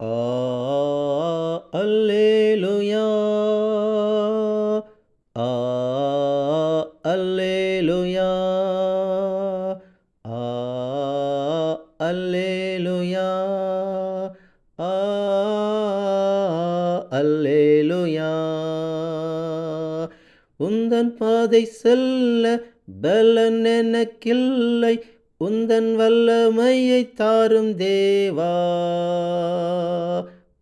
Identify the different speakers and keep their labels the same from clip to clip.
Speaker 1: ஆ அல்லேலூயா. ஆ அல்லேலூயா. ஆ அல்லேலூயா. ஆ அல்லேலூயா. உந்தன் பாதை செல்ல பலன் எனக்கில்லை, உந்தன் வல்லமையை தாரும் தேவா.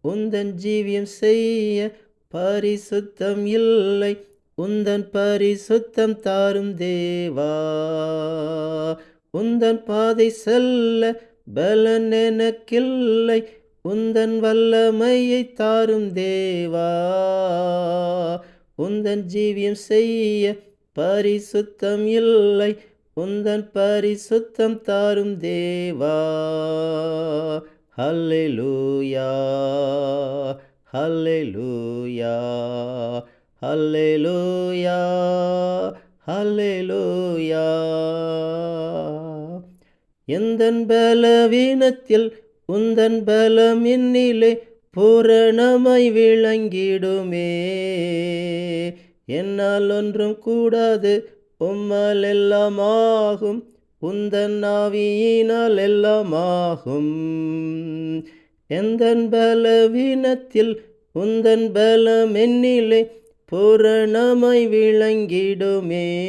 Speaker 1: உந்தன் ஜீவியம் செய்ய பரிசுத்தம் இல்லை, உந்தன் பரிசுத்தம் தாரும் தேவா. உந்தன் பாதை செல்ல பலன் எனக்கில்லை, உந்தன் வல்லமையை தாரும் தேவா. உந்தன் ஜீவியம் செய்ய பரிசுத்தம் இல்லை, உந்தன் பரிசுத்தம் தாரும் தேவா. ஹல்லேலூயா. ஹல்லேலூயா. ஹல்லேலூயா. ஹல்லேலூயா. எந்தன் பலவீனத்தில் உந்தன் பலம் என்னிலே பூரணமாய் விளங்கிடுமே. என்னால் ஒன்றும் கூடாது, உம்மால் எல்லாம் ஆகும், உந்தன் ஆவியினால் எல்லாம் ஆகும். எந்தன் பலவீனத்தில் உந்தன் பலம் என்னிலே பூரணமாய் விளங்கிடுமே.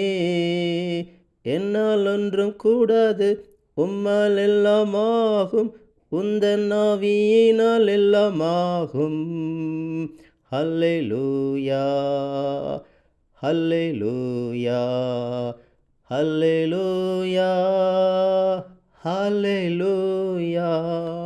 Speaker 1: என்னால் ஒன்றும் கூடாது, உம்மால் எல்லாம் ஆகும், உந்தன் ஆவியினால் எல்லாம் ஆகும். ஹல்லேலூயா. ஹல்லேலூயா. ஹல்லேலூயா. ஹல்லேலூயா.